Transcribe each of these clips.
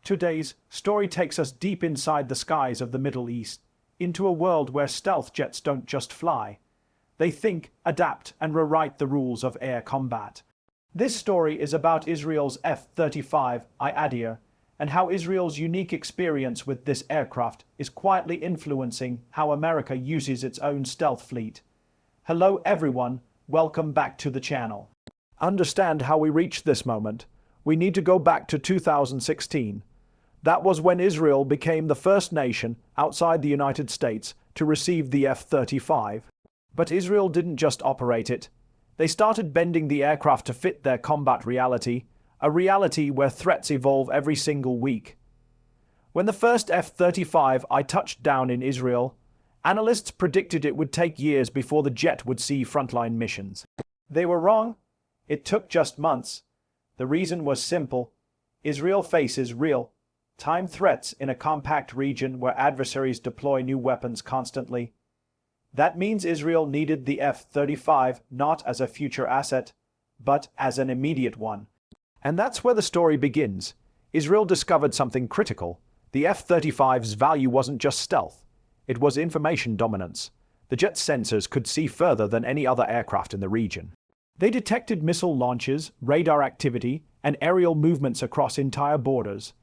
Today's story takes us deep inside the skies of the Middle East, into a world where stealth jets don't just fly. They think, adapt, and rewrite the rules of air combat. This story is about Israel's F-35 Iadier, and how Israel's unique experience with this aircraft is quietly influencing how America uses its own stealth fleet. Hello everyone, welcome back to the channel. Understand how we reached this moment. We need to go back to 2016. That was when Israel became the first nation outside the United States to receive the F-35. But Israel didn't just operate it. They started bending the aircraft to fit their combat reality, a reality where threats evolve every single week. When the first F-35I touched down in Israel, analysts predicted it would take years before the jet would see frontline missions. They were wrong. It took just months. The reason was simple. Israel faces real-time threats in a compact region where adversaries deploy new weapons constantly. That means Israel needed the F-35 not as a future asset, but as an immediate one. And that's where the story begins. Israel discovered something critical. The F-35's value wasn't just stealth. It was information dominance. The jet's sensors could see further than any other aircraft in the region. They detected missile launches, radar activity, and aerial movements across entire borders.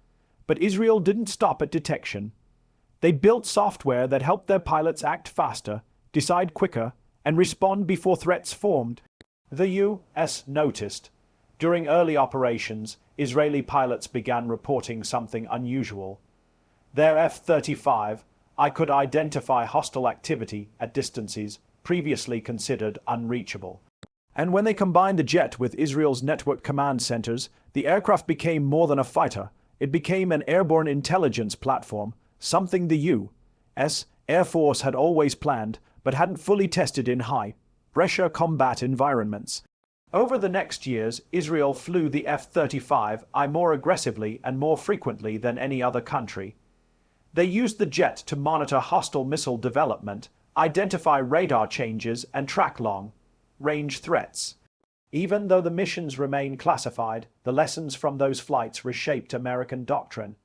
But Israel didn't stop at detection. They built software that helped their pilots act faster, decide quicker, and respond before threats formed. The U.S. noticed. During early operations, Israeli pilots began reporting something unusual. Their F-35I could identify hostile activity at distances previously considered unreachable. And when they combined the jet with Israel's network command centers, the aircraft became more than a fighter. It became an airborne intelligence platform, something the U.S. Air Force had always planned, but hadn't fully tested in high-pressure combat environments. Over the next years, Israel flew the F-35I more aggressively and more frequently than any other country. They used the jet to monitor hostile missile development, identify radar changes, and track long-range threats. Even though the missions remain classified, the lessons from those flights reshaped American doctrine.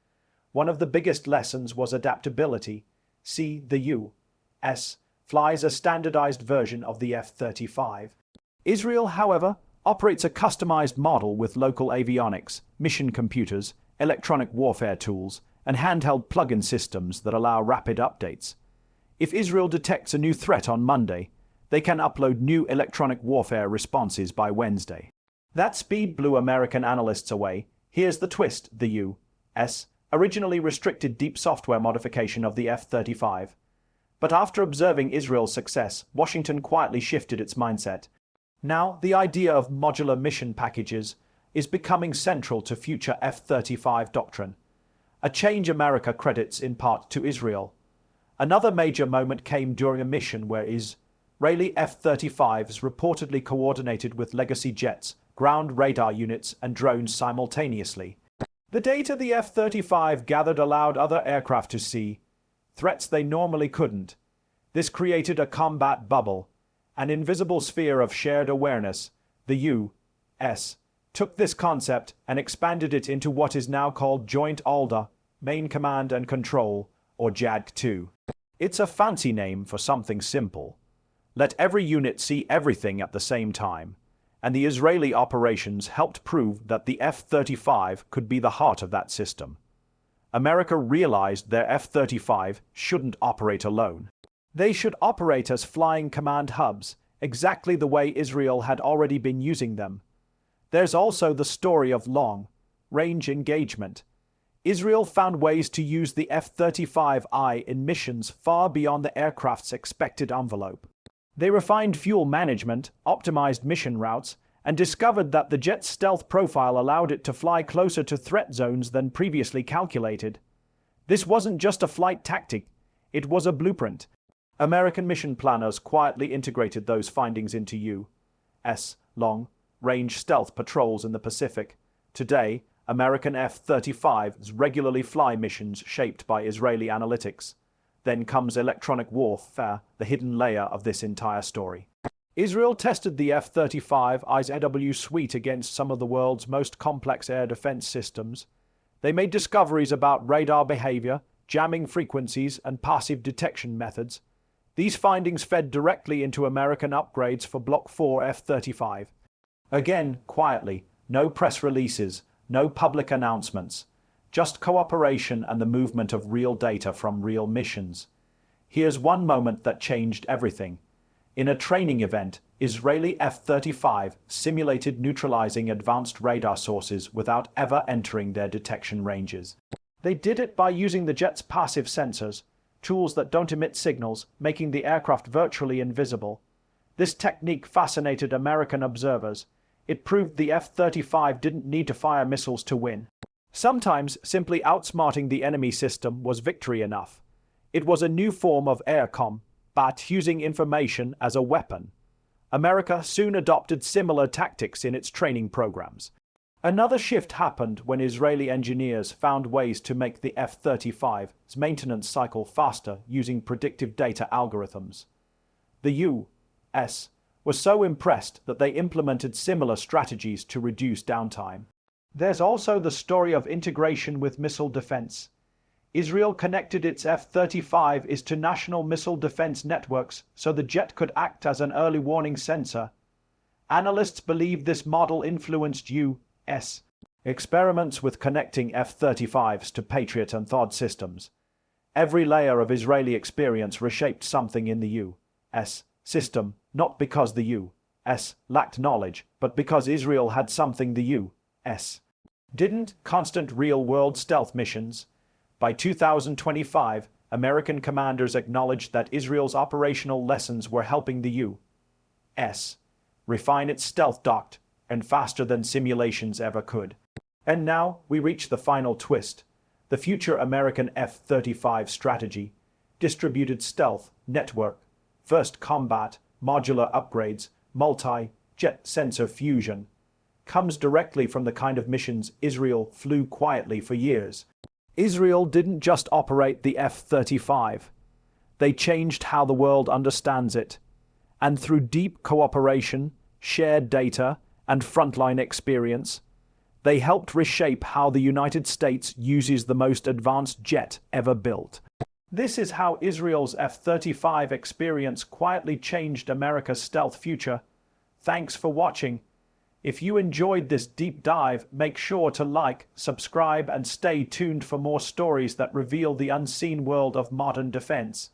One of the biggest lessons was adaptability. See, the U.S. flies a standardized version of the F-35. Israel, however, operates a customized model with local avionics, mission computers, electronic warfare tools, and handheld plug-in systems that allow rapid updates. If Israel detects a new threat on Monday, they can upload new electronic warfare responses by Wednesday. That speed blew American analysts away. Here's the twist: the U.S. originally restricted deep software modification of the F-35. But after observing Israel's success, Washington quietly shifted its mindset. Now, the idea of modular mission packages is becoming central to future F-35 doctrine, a change America credits in part to Israel. Another major moment came during a mission where Israeli F-35s reportedly coordinated with legacy jets, ground radar units, and drones simultaneously. The data the F-35 gathered allowed other aircraft to see threats they normally couldn't. This created a combat bubble, an invisible sphere of shared awareness. The U.S. took this concept and expanded it into what is now called Joint ALDA, Main Command and Control, or JADC2. It's a fancy name for something simple. Let every unit see everything at the same time. And the Israeli operations helped prove that the F-35 could be the heart of that system. America realized their F-35 shouldn't operate alone. They should operate as flying command hubs, exactly the way Israel had already been using them. There's also the story of long-range engagement. Israel found ways to use the F-35I in missions far beyond the aircraft's expected envelope. They refined fuel management, optimized mission routes, and discovered that the jet's stealth profile allowed it to fly closer to threat zones than previously calculated. This wasn't just a flight tactic, it was a blueprint. American mission planners quietly integrated those findings into U.S. long-range stealth patrols in the Pacific. Today, American F-35s regularly fly missions shaped by Israeli analytics. Then comes electronic warfare, the hidden layer of this entire story. Israel tested the F-35I's AW suite against some of the world's most complex air defense systems. They made discoveries about radar behavior, jamming frequencies, and passive detection methods. These findings fed directly into American upgrades for Block 4 F-35. Again, quietly, no press releases, no public announcements, just cooperation and the movement of real data from real missions. Here's one moment that changed everything. In a training event, Israeli F-35 simulated neutralizing advanced radar sources without ever entering their detection ranges. They did it by using the jet's passive sensors, tools that don't emit signals, making the aircraft virtually invisible. This technique fascinated American observers. It proved the F-35 didn't need to fire missiles to win. Sometimes simply outsmarting the enemy system was victory enough. It was a new form of air combat, using information as a weapon. America soon adopted similar tactics in its training programs. Another shift happened when Israeli engineers found ways to make the F-35's maintenance cycle faster using predictive data algorithms. The U.S. was so impressed that they implemented similar strategies to reduce downtime. There's also the story of integration with missile defense. Israel connected its F-35s to national missile defense networks so the jet could act as an early warning sensor. Analysts believe this model influenced U.S. experiments with connecting F-35s to Patriot and THAAD systems. Every layer of Israeli experience reshaped something in the U.S. system, not because the U.S. lacked knowledge, but because Israel had something the U.S. didn't: constant real-world stealth missions. By 2025, American commanders acknowledged that Israel's operational lessons were helping the U.S. refine its stealth doctrine and faster than simulations ever could. And now we reach the final twist: the future American F-35 strategy, distributed stealth, network, first combat, modular upgrades, multi-jet sensor fusion, comes directly from the kind of missions Israel flew quietly for years. Israel didn't just operate the F-35. They changed how the world understands it. And through deep cooperation, shared data, and frontline experience, they helped reshape how the United States uses the most advanced jet ever built. This is how Israel's F-35 experience quietly changed America's stealth future. Thanks for watching. If you enjoyed this deep dive, make sure to like, subscribe, and stay tuned for more stories that reveal the unseen world of modern defense.